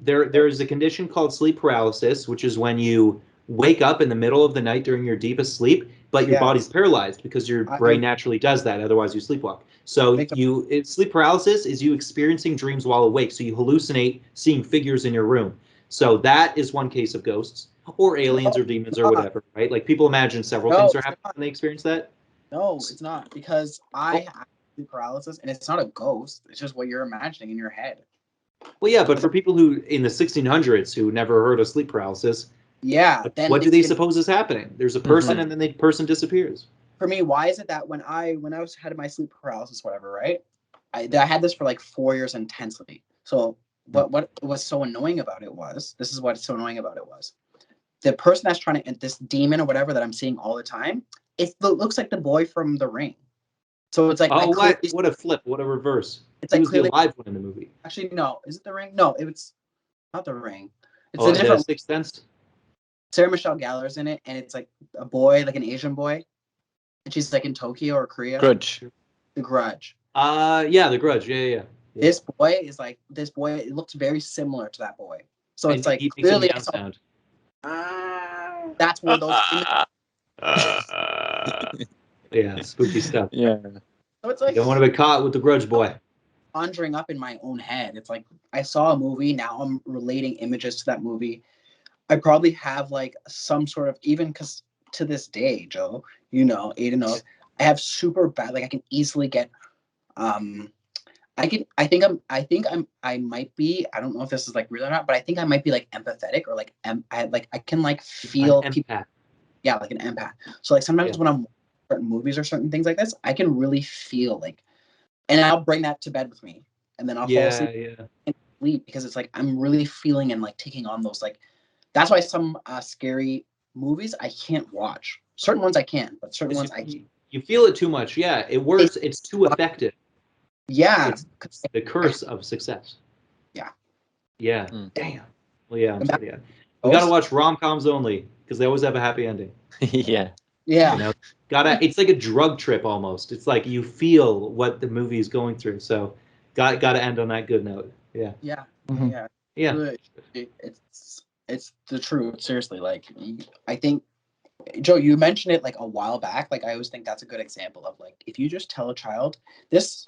There is a condition called sleep paralysis, which is when you wake up in the middle of the night during your deepest sleep, but your body's paralyzed because your brain naturally does that. Otherwise, you sleepwalk. So sleep paralysis is you experiencing dreams while awake. So you hallucinate seeing figures in your room. So that is one case of ghosts, or aliens, or demons, or whatever, right? Like people imagine several things are happening when they experience that. No, it's not, because I have sleep paralysis, and it's not a ghost. It's just what you're imagining in your head. Well, yeah, but for people who in the 1600s who never heard of sleep paralysis, what do they suppose is happening? There's a person, and then the person disappears. For me, why is it that when I had my sleep paralysis, whatever, right? I had this for like 4 years intensely. So what was so annoying about it was, the person that's trying to, this demon or whatever that I'm seeing all the time, it looks like the boy from The Ring. So it's like, what a flip, what a reverse. It's like the live one in the movie. Actually, no. Is it The Ring? No, it's not The Ring. It's a different. Sixth Sense. Sarah Michelle Gellar's in it, and it's like a boy, like an Asian boy, and she's like in Tokyo or Korea. Grudge. The Grudge. The Grudge. Yeah. This boy is like this boy. It looks very similar to that boy. So it's like he clearly makes a sound. That's where those. Yeah, spooky stuff. Yeah. So it's like you don't want to be caught with the grudge boy. Conjuring up in my own head. It's like I saw a movie. Now I'm relating images to that movie. I probably have like some sort of, even because to this day, Joe, Aidan knows, I have super bad. Like I can easily get. I might be. I don't know if this is like real or not, but I think I might be like empathetic or like I can like feel people. Yeah, like an empath. So like sometimes when I'm certain movies or certain things like this, I can really feel like, and I'll bring that to bed with me, and then I'll fall asleep and sleep because it's like I'm really feeling and like taking on those like. That's why some scary movies I can't watch. Certain ones I can, but certain ones I can't. You feel it too much. Yeah, it works. It's too effective. Yeah. It's the curse of success. Yeah. Yeah. Damn. Well, yeah. I'm sorry. Yeah. We Ghost? gotta watch rom-coms only because they always have a happy ending. Yeah. Yeah. It's like a drug trip almost. It's like you feel what the movie is going through. So, gotta end on that good note. Yeah. Yeah. Mm-hmm. Yeah. Yeah. It's the truth. Seriously, like I think, Joe, you mentioned it like a while back. Like I always think that's a good example of like if you just tell a child this,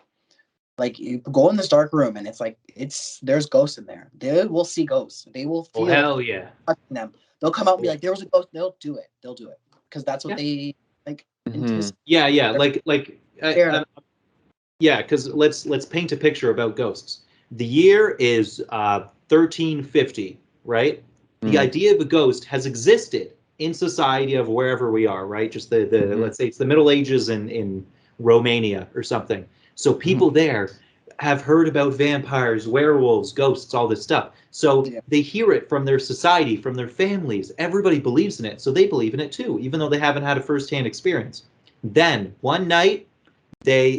like you go in this dark room and it's like there's ghosts in there. They will see ghosts. They will feel hell yeah. them. They'll come out and be like, there was a ghost. They'll do it because that's what they like. Yeah. Because let's paint a picture about ghosts. The year is 1350, right? The idea of a ghost has existed in society of wherever we are, right? Just the let's say it's the Middle Ages in Romania or something. So people there have heard about vampires, werewolves, ghosts, all this stuff. So they hear it from their society, from their families. Everybody believes in it, so they believe in it too, even though they haven't had a firsthand experience. Then one night, they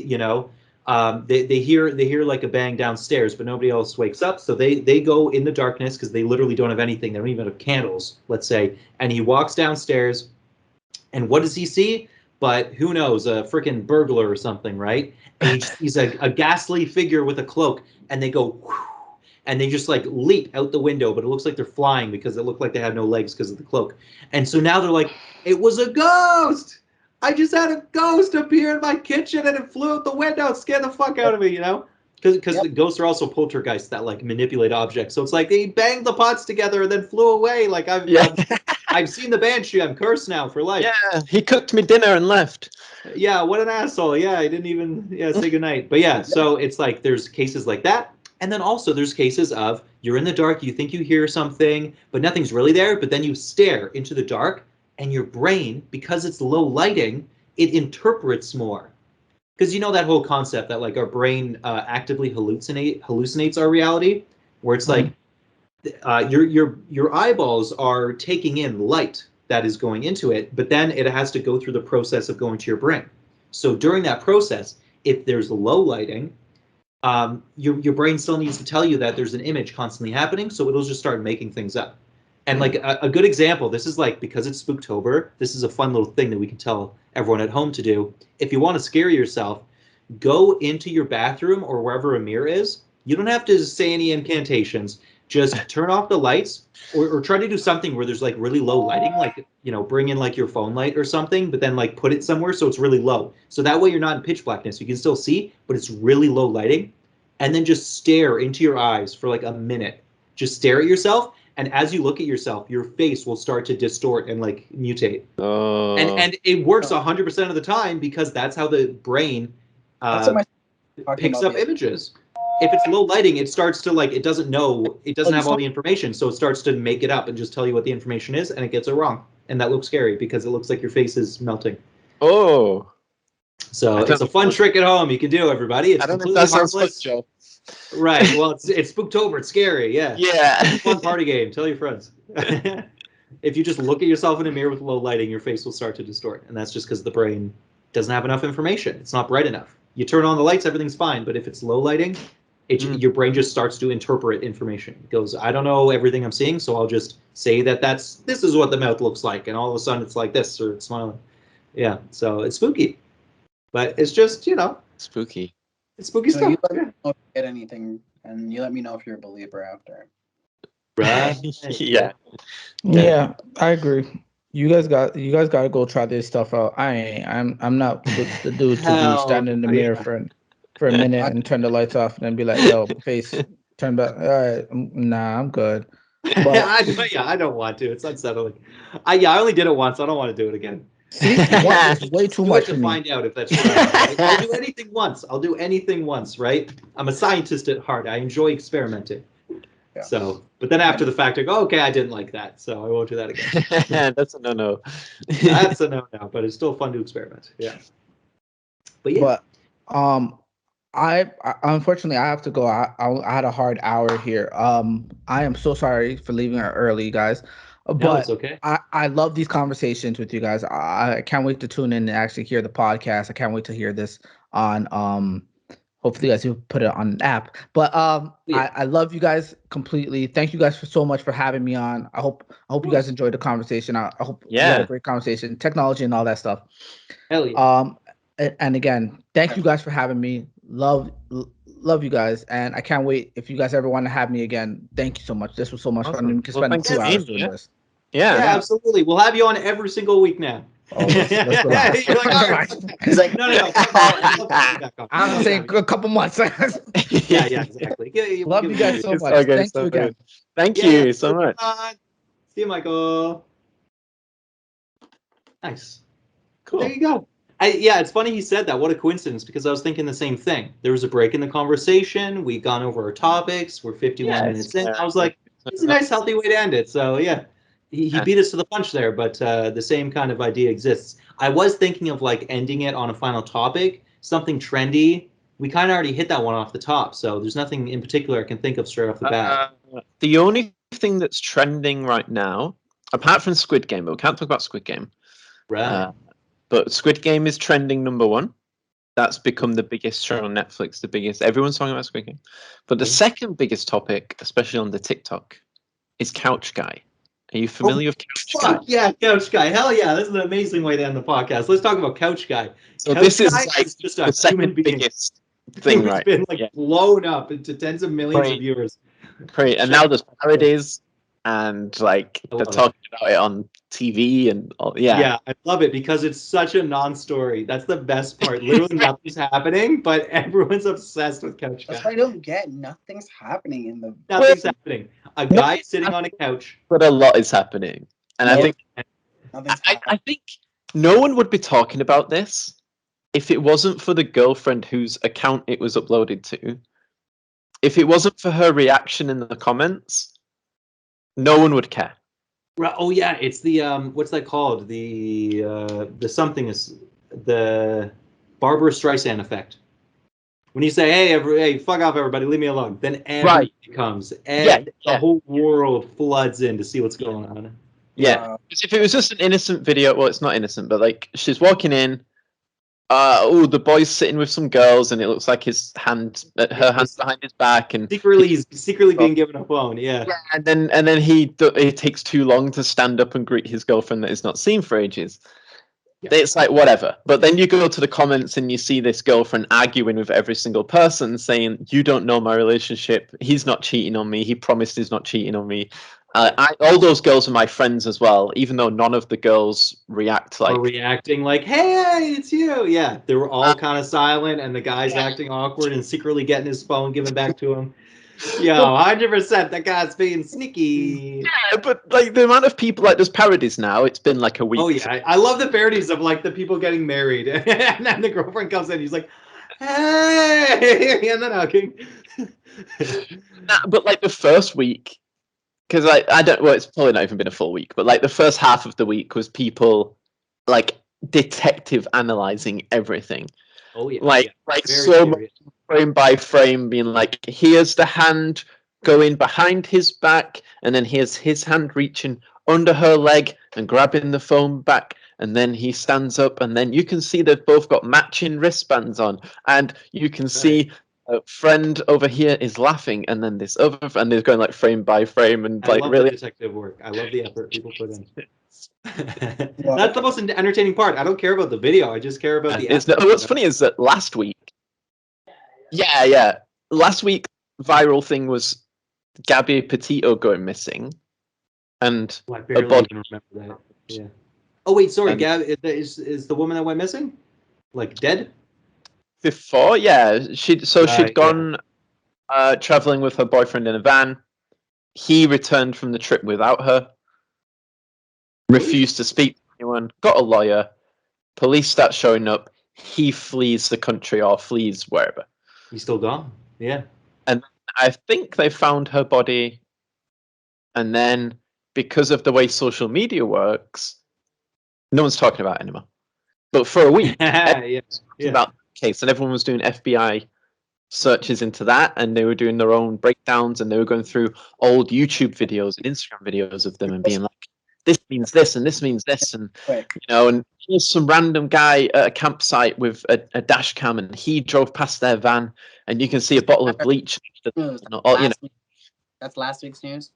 hear like a bang downstairs, but nobody else wakes up. So they go in the darkness because they literally don't have anything. They don't even have candles, let's say. And he walks downstairs, and what does he see? But who knows, a freaking burglar or something, right? And he's a ghastly figure with a cloak, and they go, whew, and they just like leap out the window, but it looks like they're flying because it looked like they had no legs because of the cloak. And so now they're like, it was a ghost! I just had a ghost appear in my kitchen and it flew out the window and scared the fuck out of me, Because the ghosts are also poltergeists that like manipulate objects. So it's like they banged the pots together and then flew away. Like I've seen the Banshee. I'm cursed now for life. Yeah, he cooked me dinner and left. Yeah, what an asshole. Yeah, I didn't even say goodnight. But yeah, so it's like there's cases like that. And then also there's cases of you're in the dark, you think you hear something, but nothing's really there. But then you stare into the dark and your brain, because it's low lighting, it interprets more. Because that whole concept that like our brain actively hallucinates our reality, where it's like your eyeballs are taking in light that is going into it, but then it has to go through the process of going to your brain. So during that process, if there's low lighting, your brain still needs to tell you that there's an image constantly happening, so it'll just start making things up. And like a good example, this is like, because it's Spooktober, this is a fun little thing that we can tell everyone at home to do. If you want to scare yourself, go into your bathroom or wherever a mirror is. You don't have to say any incantations. Just turn off the lights or try to do something where there's like really low lighting, like, bring in like your phone light or something, but then like put it somewhere so it's really low. So that way you're not in pitch blackness. You can still see, but it's really low lighting. And then just stare into your eyes for like a minute. Just stare at yourself. And as you look at yourself, your face will start to distort and like mutate. Oh. And it works 100% of the time because that's how the brain picks up images. If it's low lighting, it starts to like, it doesn't have all the information. So it starts to make it up and just tell you what the information is, and it gets it wrong. And that looks scary because it looks like your face is melting. Oh. So it's a fun trick at home you can do, everybody. It's completely harmless. Fun, right. Well, it's Spooktober. It's scary. Yeah. Yeah. It's a fun party game. Tell your friends. If you just look at yourself in a mirror with low lighting, your face will start to distort. And that's just because the brain doesn't have enough information. It's not bright enough. You turn on the lights, everything's fine. But if it's low lighting, your brain just starts to interpret information. It goes, I don't know everything I'm seeing, so I'll just say this is what the mouth looks like. And all of a sudden it's like this, or it's smiling. Yeah. So it's spooky. But it's just, Spooky. It's spooky So stuff. you let me know if you get anything, and you let me know if you're a believer after. Right. Yeah. Yeah, I agree. You guys gotta go try this stuff out. I'm not the dude to be standing in the mirror for a minute and turn the lights off and then be like, yo, face, turn back. All right, nah, I'm good. But I don't want to. It's unsettling. I only did it once. I don't want to do it again. see, one is way too much to for me. Find out if that's true. Right? I'll do anything once. I'll do anything once, right? I'm a scientist at heart. I enjoy experimenting. Yeah. So, but then after the fact, I go, okay, I didn't like that, so I won't do that again. That's a no-no. That's a no-no, but it's still fun to experiment. Yeah. But yeah. But I unfortunately I have to go. I had a hard hour here. I am so sorry for leaving early, guys. But no, it's okay. I love these conversations with you guys. I can't wait to tune in and actually hear the podcast. I can't wait to hear this on hopefully you guys will put it on an app. But I love you guys completely. Thank you guys so much for having me on. I hope you guys enjoyed the conversation. I hope we had a great conversation, technology and all that stuff. Hell yeah. And again, thank you guys for having me. Love you guys, and I can't wait if you guys ever want to have me again. Thank you so much. This was so much fun. We can spend 2 hours doing this. Yeah, absolutely. We'll have you on every single week now. Oh, let's relax. You're like, all right. He's like, no. I'm saying a couple months. yeah, exactly. Love you guys so much. Okay, Thank you again. Thank you so much. See you, Michael. Nice. Cool. There you go. It's funny he said that. What a coincidence, because I was thinking the same thing. There was a break in the conversation. We've gone over our topics. We're 51 minutes in. I was like, it's a nice, healthy way to end it. So, yeah. He beat us to the punch there, but the same kind of idea exists. I was thinking of like ending it on a final topic, something trendy. We kind of already hit that one off the top, so there's nothing in particular I can think of straight off the bat. The only thing that's trending right now, apart from Squid Game, but we can't talk about Squid Game. Right. But Squid Game is trending #1. That's become the biggest show on Netflix, the biggest. Everyone's talking about Squid Game. But the second biggest topic, especially on the TikTok, is Couch Guy. Are you familiar with Couch Guy? Yeah, Couch Guy. Hell yeah, this is an amazing way to end the podcast. Let's talk about Couch Guy. So Couch this is Guy like just the second biggest thing, right? It's been blown up into tens of millions of viewers. Great, and now there's parodies, and like they're talking about it on TV and all. Yeah, I love it because it's such a non-story. That's the best part. Literally nothing's happening, but everyone's obsessed with Couch Guy. That's what I don't get. Nothing's happening in the. Nothing's happening. A guy sitting on a couch. But a lot is happening, and I think no one would be talking about this if it wasn't for the girlfriend whose account it was uploaded to. If it wasn't for her reaction in the comments, no one would care. Right. Oh yeah, it's the what's that called? The something is the Barbara Streisand effect. When you say, hey, fuck off, everybody, leave me alone, then everybody comes, and the whole world floods in to see what's going on. Yeah, if it was just an innocent video, well, it's not innocent, but like she's walking in, the boy's sitting with some girls, and it looks like her hand's behind his back, and he's secretly being given a phone. Yeah, and then it takes too long to stand up and greet his girlfriend that he's not seen for ages. It's like whatever. But then you go to the comments and you see this girlfriend arguing with every single person saying, you don't know my relationship. He's not cheating on me. He promised he's not cheating on me. All those girls are my friends as well, even though none of the girls reacting like, hey, it's you. Yeah, they were all kind of silent, and the guy's acting awkward and secretly getting his phone given back to him. Yo, 100%, that guy's being sneaky. Yeah, but like the amount of people, like there's parodies now. It's been like a week. Oh yeah, I love the parodies of like the people getting married, and then the girlfriend comes in. He's like, hey, and then hugging. But like the first week, because I don't. Well, it's probably not even been a full week, but like the first half of the week was people like detective analyzing everything. Oh yeah, like so much frame by frame, being like, here's the hand going behind his back, and then here's his hand reaching under her leg and grabbing the phone back, and then he stands up, and then you can see they've both got matching wristbands on, and you can see a friend over here is laughing, and then this other, and they're going like frame by frame, and I love really the detective work. I love the effort people put in. That's the most entertaining part. I don't care about the video. I just care about the. What's funny is that last week, Yeah. Last week, viral thing was Gabby Petito going missing, and I barely even remember that. Yeah. Oh wait, sorry, Gabby is the woman that went missing, like dead? Before, yeah, she'd gone traveling with her boyfriend in a van. He returned from the trip without her. Refused to speak to anyone. Got a lawyer. Police start showing up. He flees the country or flees wherever. He's still gone. Yeah. And I think they found her body. And then, because of the way social media works, no one's talking about it anymore. But for a week, about the case, and everyone was doing FBI searches into that, and they were doing their own breakdowns, and they were going through old YouTube videos and Instagram videos of them and being like, this means this and this means this, and and here's some random guy at a campsite with a dash cam, and he drove past their van, and you can see a bottle of bleach. That's last week's news.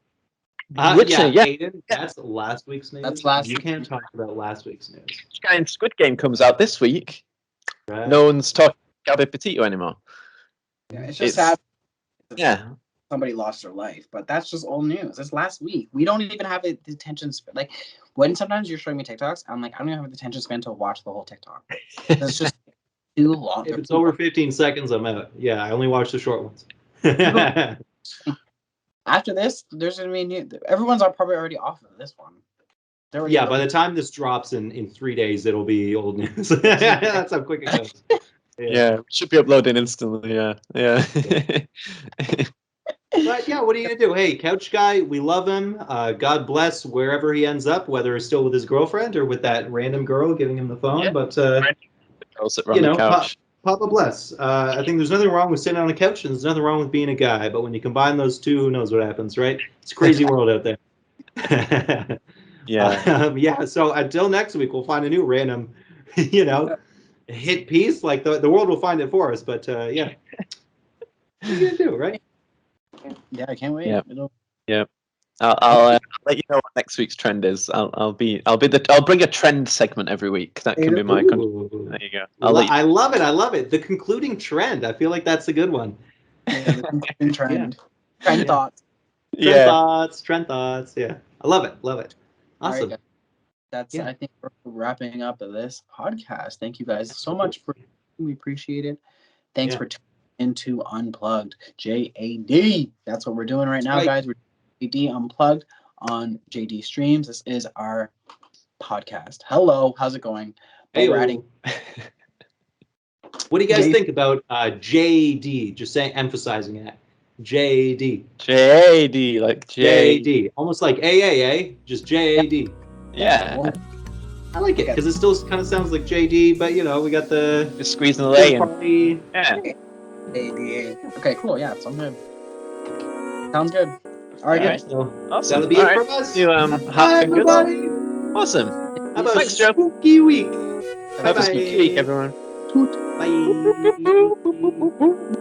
Aidan, that's last week's news. That's last. You can't talk about last week's news. This guy in Squid Game comes out this week. Right. No one's talking about Gabby Petito anymore. Yeah, it's just sad. Yeah. Somebody lost their life, but that's just old news. It's last week. We don't even have the attention span. Like when sometimes you're showing me TikToks, I'm like, I don't even have the attention span to watch the whole TikTok. It's just too long. If it's over 15 seconds, I'm out. Yeah, I only watch the short ones. After this, there's gonna be new. Everyone's probably already off of this one. Yeah, by the time this drops in 3 days, it'll be old news. That's how quick it goes. Yeah, should be uploading instantly. Yeah. But yeah, what are you gonna do? Hey, Couch Guy, we love him. God bless wherever he ends up, whether it's still with his girlfriend or with that random girl giving him the phone. Yeah. But Papa bless. I think there's nothing wrong with sitting on a couch, and there's nothing wrong with being a guy. But when you combine those two, who knows what happens, right? It's a crazy world out there. Yeah. So until next week, we'll find a new random, hit piece. Like the world will find it for us. But yeah, what are you gonna do, right? Yeah, I can't wait. Yeah. I'll let you know what next week's trend is. I'll bring a trend segment every week. That can be my contribution. There you go. I love it. I love it. The concluding trend. I feel like that's a good one. Yeah, the concluding trend. Trend thoughts. Trend thoughts. Yeah, I love it. Love it. Awesome. Right, that's I think we're wrapping up this podcast. Thank you guys so much we appreciate it. Thanks for tuning into Unplugged. JAD. That's what we're doing right now, guys. We're JD Unplugged on JD Streams. This is our podcast. Hello, how's it going? Hey, what do you guys think about JD? Just emphasizing it. JD. JD, like JD. Almost like AAA, just JAD. Yeah. I like it because it still kind of sounds like JD, but we got the just squeezing the lane. Yeah. Okay, cool. Yeah, sounds good. Sounds good. All right, good. So awesome. That'll be it from us. Bye, everybody. Awesome. Have a spooky week. Have a spooky week, everyone. Bye.